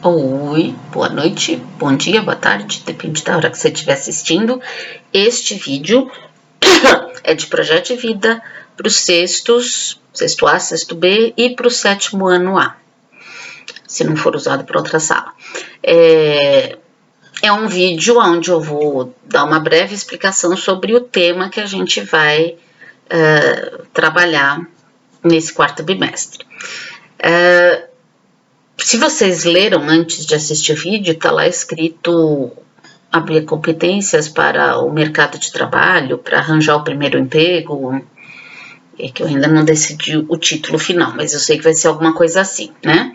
Oi, boa noite, bom dia, boa tarde, depende da hora que você estiver assistindo. Este vídeo é de projeto de vida para os sexto A, sexto B e para o sétimo ano A, se não for usado para outra sala. É um vídeo onde eu vou dar uma breve explicação sobre o tema que a gente vai trabalhar nesse quarto bimestre. Se vocês leram antes de assistir o vídeo, está lá escrito abrir competências para o mercado de trabalho, para arranjar o primeiro emprego, que eu ainda não decidi o título final, mas eu sei que vai ser alguma coisa assim, né?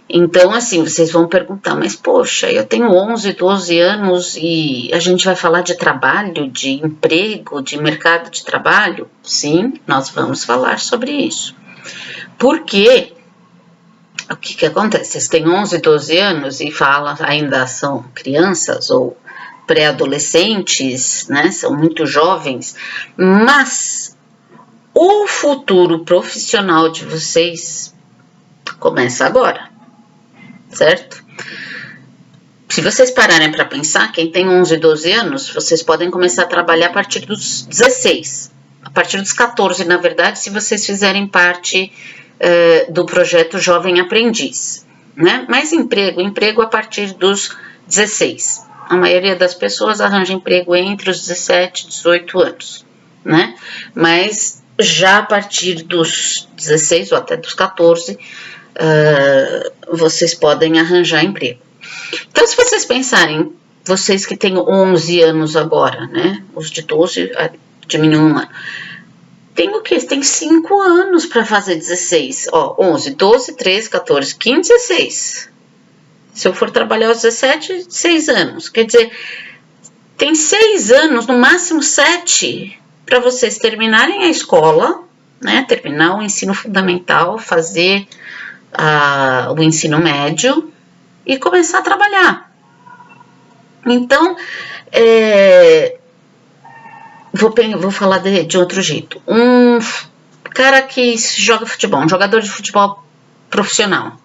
Então, assim, vocês vão perguntar, mas poxa, eu tenho 11, 12 anos e a gente vai falar de trabalho, de emprego, de mercado de trabalho? Sim, nós vamos falar sobre isso. Por quê? O que acontece? Vocês têm 11, 12 anos e ainda são crianças ou pré-adolescentes, né? São muito jovens, mas o futuro profissional de vocês começa agora, certo? Se vocês pararem para pensar, quem tem 11, 12 anos, vocês podem começar a trabalhar a partir dos 16, a partir dos 14, na verdade, se vocês fizerem parte do projeto Jovem Aprendiz, né? Mas emprego a partir dos 16. A maioria das pessoas arranja emprego entre os 17 e 18 anos, né? Mas já a partir dos 16 ou até dos 14, vocês podem arranjar emprego. Então, se vocês pensarem, vocês que têm 11 anos agora, né? Os de 12 diminuem um ano. Tem o quê? Tem 5 anos para fazer 16. Ó, 11, 12, 13, 14, 15, 16. Se eu for trabalhar aos 17, 6 anos. Quer dizer, tem 6 anos, no máximo 7, para vocês terminarem a escola, né? Terminar o ensino fundamental, fazer o ensino médio e começar a trabalhar. Então, vou falar de outro jeito. Um cara que joga futebol, um jogador de futebol profissional,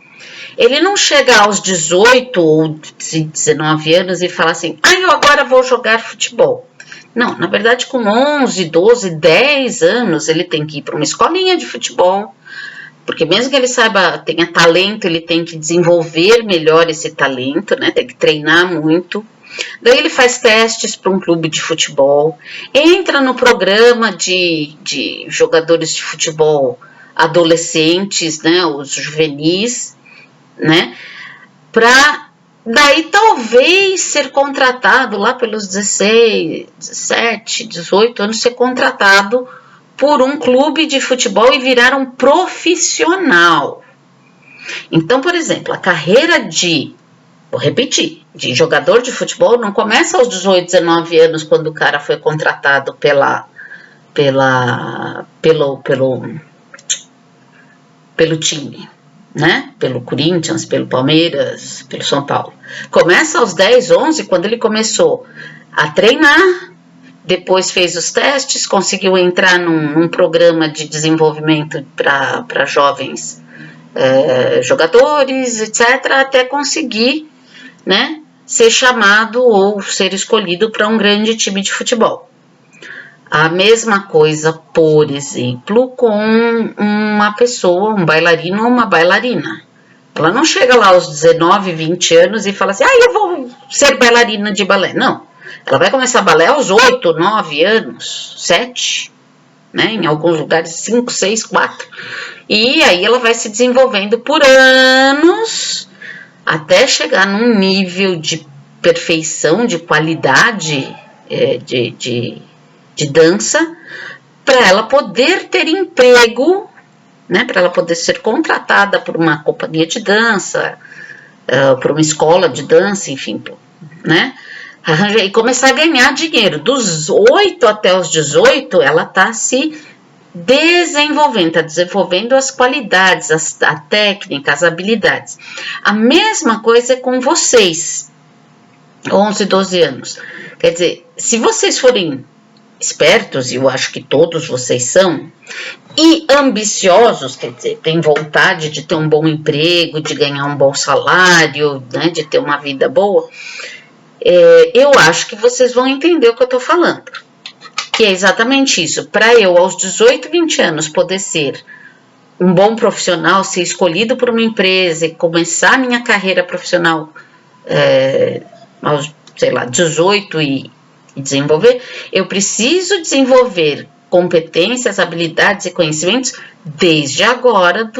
ele não chega aos 18 ou 19 anos e fala assim, eu agora vou jogar futebol. Não, na verdade, com 11, 12, 10 anos, ele tem que ir para uma escolinha de futebol, porque mesmo que ele tenha talento, ele tem que desenvolver melhor esse talento, né? Tem que treinar muito. Daí ele faz testes para um clube de futebol, entra no programa de jogadores de futebol adolescentes, né, os juvenis, né, para daí talvez ser contratado lá pelos 16, 17, 18 anos, ser contratado por um clube de futebol e virar um profissional. Então, por exemplo, a carreira vou repetir, de jogador de futebol não começa aos 18, 19 anos, quando o cara foi contratado pelo time, né? Pelo Corinthians, pelo Palmeiras, pelo São Paulo. Começa aos 10, 11, quando ele começou a treinar, depois fez os testes, conseguiu entrar num programa de desenvolvimento para jovens jogadores, etc., até conseguir, né, ser chamado ou ser escolhido para um grande time de futebol. A mesma coisa, por exemplo, com uma pessoa, um bailarino ou uma bailarina. Ela não chega lá aos 19, 20 anos e fala assim, eu vou ser bailarina de balé. Não, ela vai começar balé aos 8, 9 anos, 7, né? Em alguns lugares 5, 6, 4. E aí ela vai se desenvolvendo por anos até chegar num nível de perfeição, de qualidade de dança, para ela poder ter emprego, né? Para ela poder ser contratada por uma companhia de dança, por uma escola de dança, enfim, né? E começar a ganhar dinheiro. Dos 8 até os 18, ela está se desenvolvendo as qualidades, a técnica, as habilidades. A mesma coisa é com vocês, 11, 12 anos. Quer dizer, se vocês forem espertos, e eu acho que todos vocês são, e ambiciosos, quer dizer, têm vontade de ter um bom emprego, de ganhar um bom salário, né, de ter uma vida boa, eu acho que vocês vão entender o que eu estou falando. Que é exatamente isso. Para eu, aos 18, 20 anos, poder ser um bom profissional, ser escolhido por uma empresa e começar a minha carreira profissional aos, sei lá, 18 e desenvolver, eu preciso desenvolver competências, habilidades e conhecimentos desde agora,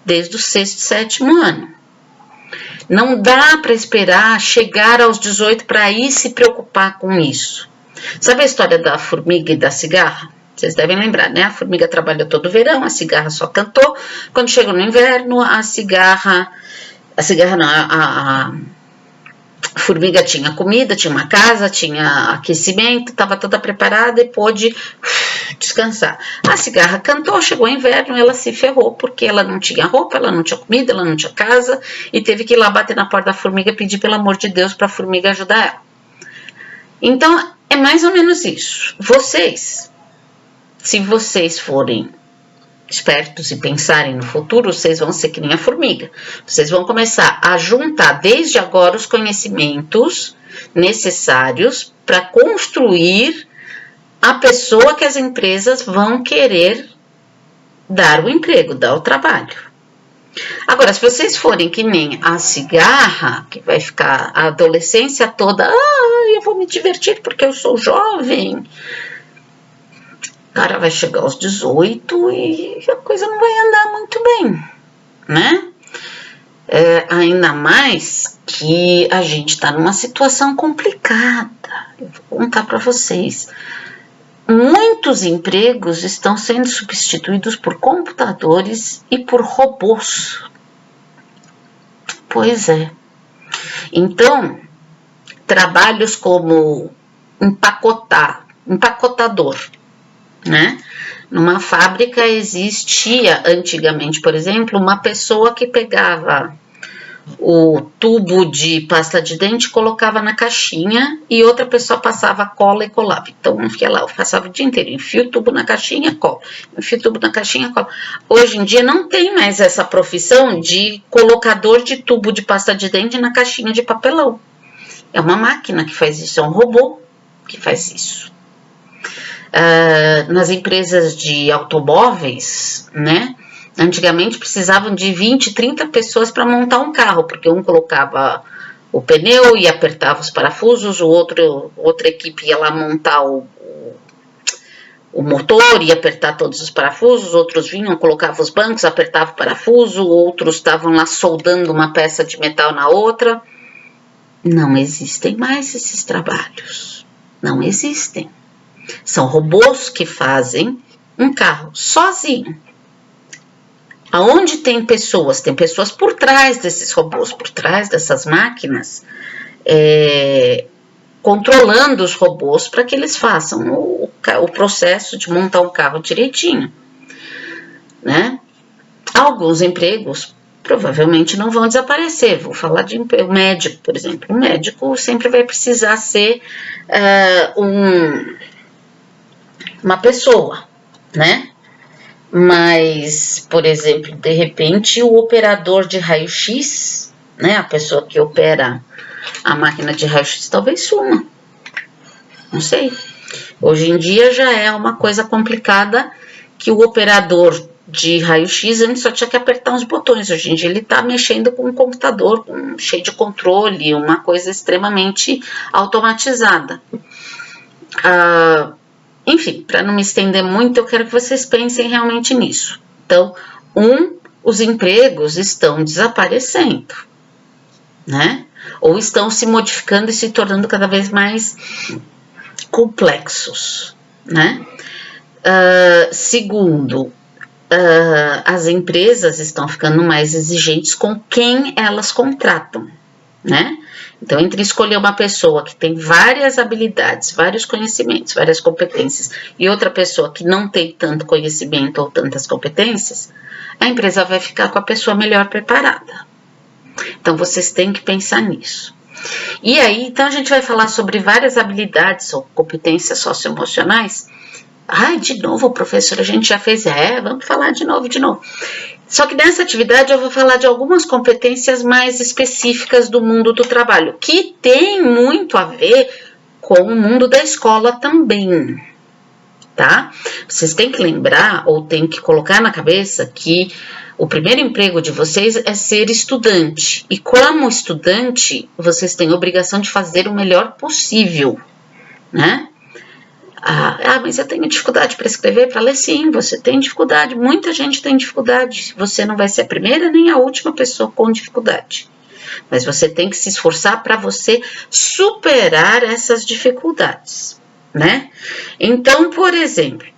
desde o 6º, 7º ano. Não dá para esperar chegar aos 18 para aí se preocupar com isso. Sabe a história da formiga e da cigarra? Vocês devem lembrar, né? A formiga trabalhou todo o verão, a cigarra só cantou. Quando chegou no inverno, a formiga tinha comida, tinha uma casa, tinha aquecimento, estava toda preparada e pôde descansar. A cigarra cantou, chegou o inverno, ela se ferrou, porque ela não tinha roupa, ela não tinha comida, ela não tinha casa, e teve que ir lá bater na porta da formiga e pedir pelo amor de Deus para a formiga ajudar ela. Então, é mais ou menos isso. Vocês, se vocês forem espertos e pensarem no futuro, vocês vão ser que nem a formiga. Vocês vão começar a juntar desde agora os conhecimentos necessários para construir a pessoa que as empresas vão querer dar o emprego, dar o trabalho. Agora, se vocês forem que nem a cigarra, que vai ficar a adolescência toda, eu vou me divertir porque eu sou jovem, o cara vai chegar aos 18 e a coisa não vai andar muito bem, né? Ainda mais que a gente está numa situação complicada. Eu vou contar para vocês. Muitos empregos estão sendo substituídos por computadores e por robôs. Pois é. Então, trabalhos como empacotador, né? Numa fábrica existia antigamente, por exemplo, uma pessoa que pegava o tubo de pasta de dente, colocava na caixinha e outra pessoa passava cola e colava. Então, eu passava o dia inteiro, enfio o tubo na caixinha, cola, enfio o tubo na caixinha, cola. Hoje em dia não tem mais essa profissão de colocador de tubo de pasta de dente na caixinha de papelão. É uma máquina que faz isso, é um robô que faz isso. Nas empresas de automóveis, né? Antigamente precisavam de 20, 30 pessoas para montar um carro, porque um colocava o pneu e apertava os parafusos, outra equipe ia lá montar o motor e apertar todos os parafusos, outros vinham, colocavam os bancos, apertavam o parafuso, outros estavam lá soldando uma peça de metal na outra. Não existem mais esses trabalhos, não existem. São robôs que fazem um carro sozinho. Aonde tem pessoas por trás desses robôs, por trás dessas máquinas, controlando os robôs para que eles façam o processo de montar um carro direitinho, né? Alguns empregos provavelmente não vão desaparecer. Vou falar de médico, por exemplo. O médico sempre vai precisar ser uma pessoa, né? Mas, por exemplo, de repente, o operador de raio-x, né, a pessoa que opera a máquina de raio-x, talvez suma. Não sei. Hoje em dia já é uma coisa complicada que o operador de raio-x antes só tinha que apertar uns botões. Hoje em dia ele está mexendo com um computador cheio de controle, uma coisa extremamente automatizada. Enfim, para não me estender muito, eu quero que vocês pensem realmente nisso. Então, os empregos estão desaparecendo, né? Ou estão se modificando e se tornando cada vez mais complexos, né? Segundo, as empresas estão ficando mais exigentes com quem elas contratam, né? Então, entre escolher uma pessoa que tem várias habilidades, vários conhecimentos, várias competências, e outra pessoa que não tem tanto conhecimento ou tantas competências, a empresa vai ficar com a pessoa melhor preparada. Então, vocês têm que pensar nisso. E aí, então a gente vai falar sobre várias habilidades ou competências socioemocionais. Ai, de novo, professora, a gente já fez. Vamos falar de novo. Só que nessa atividade eu vou falar de algumas competências mais específicas do mundo do trabalho, que tem muito a ver com o mundo da escola também, tá? Vocês têm que lembrar ou têm que colocar na cabeça que o primeiro emprego de vocês é ser estudante. E como estudante, vocês têm a obrigação de fazer o melhor possível, né? Mas eu tenho dificuldade para escrever, para ler. Sim, você tem dificuldade. Muita gente tem dificuldade. Você não vai ser a primeira nem a última pessoa com dificuldade. Mas você tem que se esforçar para você superar essas dificuldades, né? Então, por exemplo,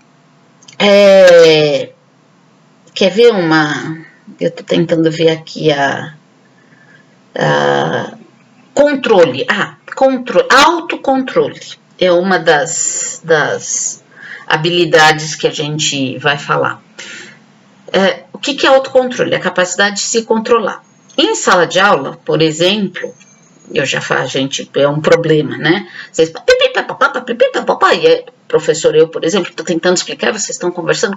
quer ver uma... Eu estou tentando ver aqui controle. Autocontrole é uma das habilidades que a gente vai falar. O que é autocontrole? A capacidade de se controlar. Em sala de aula, por exemplo, é um problema, né? Vocês professor, eu, por exemplo, estou tentando explicar, vocês estão conversando.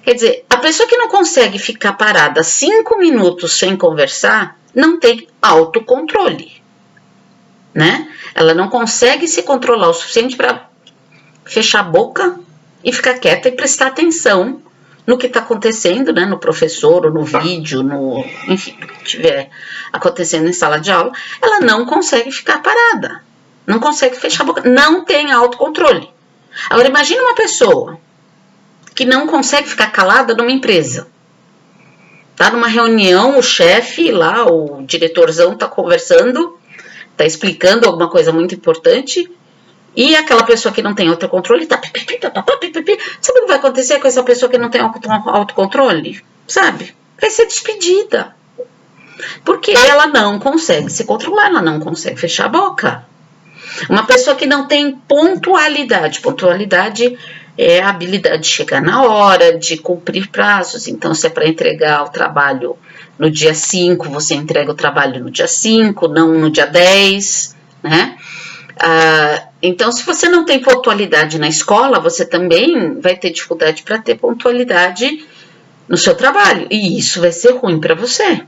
Quer dizer, a pessoa que não consegue ficar parada 5 minutos sem conversar, não tem autocontrole, né? Ela não consegue se controlar o suficiente para fechar a boca e ficar quieta e prestar atenção no que está acontecendo, né? No professor, ou no vídeo, enfim, o que estiver acontecendo em sala de aula. Ela não consegue ficar parada, não consegue fechar a boca, não tem autocontrole. Agora, imagine uma pessoa que não consegue ficar calada numa empresa. Tá numa reunião, o chefe lá, o diretorzão tá conversando, tá explicando alguma coisa muito importante, e aquela pessoa que não tem autocontrole tá... Sabe o que vai acontecer com essa pessoa que não tem autocontrole? Sabe? Vai ser despedida. Porque ela não consegue se controlar, ela não consegue fechar a boca. Uma pessoa que não tem pontualidade. Pontualidade é a habilidade de chegar na hora, de cumprir prazos. Então, se é para entregar o trabalho no dia 5, você entrega o trabalho no dia 5, não no dia 10, né? Então, se você não tem pontualidade na escola, você também vai ter dificuldade para ter pontualidade no seu trabalho. E isso vai ser ruim para você.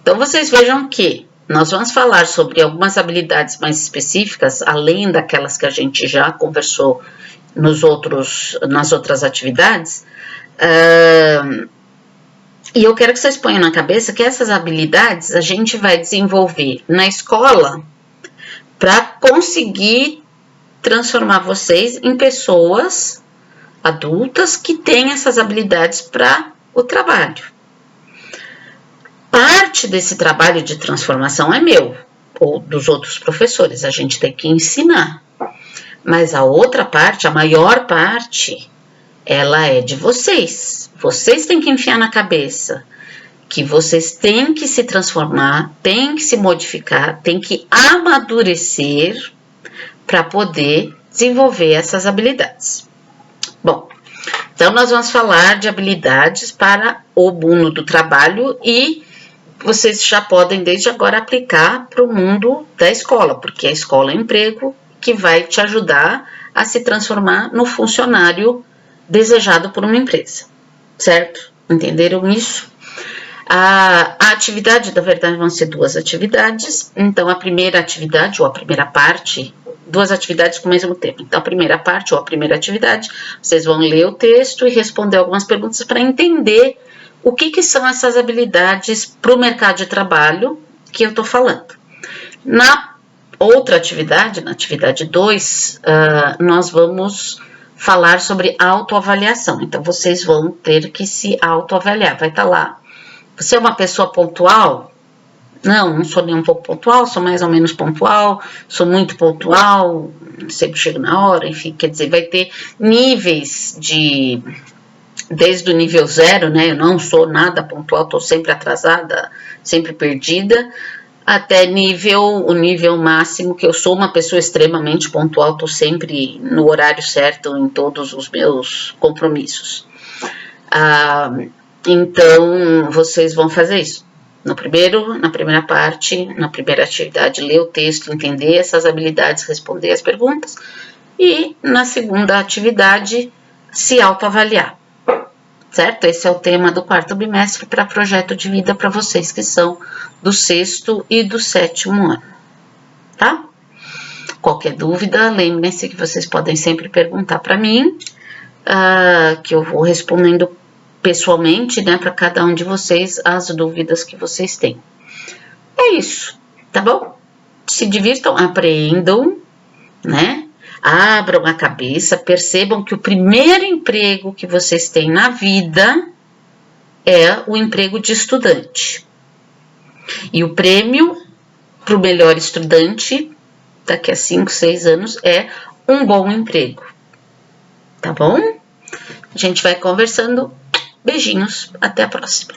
Então, vocês vejam que nós vamos falar sobre algumas habilidades mais específicas, além daquelas que a gente já conversou nas outras atividades. E eu quero que vocês ponham na cabeça que essas habilidades a gente vai desenvolver na escola para conseguir transformar vocês em pessoas adultas que têm essas habilidades para o trabalho. Parte desse trabalho de transformação é meu, ou dos outros professores, a gente tem que ensinar. Mas a outra parte, a maior parte, ela é de vocês. Vocês têm que enfiar na cabeça que vocês têm que se transformar, têm que se modificar, têm que amadurecer para poder desenvolver essas habilidades. Bom, então nós vamos falar de habilidades para o mundo do trabalho e vocês já podem desde agora aplicar para o mundo da escola, porque a escola é um emprego que vai te ajudar a se transformar no funcionário desejado por uma empresa, certo? Entenderam isso? A atividade, na verdade, vão ser 2 atividades. Então, a primeira atividade, ou a primeira parte, 2 atividades com o mesmo tema. Então, a primeira parte, ou a primeira atividade, vocês vão ler o texto e responder algumas perguntas para entender o que são essas habilidades para o mercado de trabalho que eu estou falando. Na outra atividade, na atividade 2, nós vamos falar sobre autoavaliação. Então, vocês vão ter que se autoavaliar. Vai estar lá. Você é uma pessoa pontual? Não sou nem um pouco pontual, sou mais ou menos pontual, sou muito pontual, sempre chego na hora, enfim, quer dizer, vai ter níveis desde o nível 0, né, eu não sou nada pontual, estou sempre atrasada, sempre perdida, até o nível máximo, que eu sou uma pessoa extremamente pontual, estou sempre no horário certo em todos os meus compromissos. Então, vocês vão fazer isso. Na primeira parte, na primeira atividade, ler o texto, entender essas habilidades, responder as perguntas. E na segunda atividade, se autoavaliar. Certo? Esse é o tema do quarto bimestre para projeto de vida para vocês que são do 6º e do 7º ano. Tá? Qualquer dúvida, lembrem-se que vocês podem sempre perguntar para mim, que eu vou respondendo pessoalmente, né, para cada um de vocês as dúvidas que vocês têm. É isso, tá bom? Se divirtam, aprendam, né? Abram a cabeça, percebam que o primeiro emprego que vocês têm na vida é o emprego de estudante. E o prêmio para o melhor estudante, daqui a 5, 6 anos, é um bom emprego. Tá bom? A gente vai conversando. Beijinhos, até a próxima.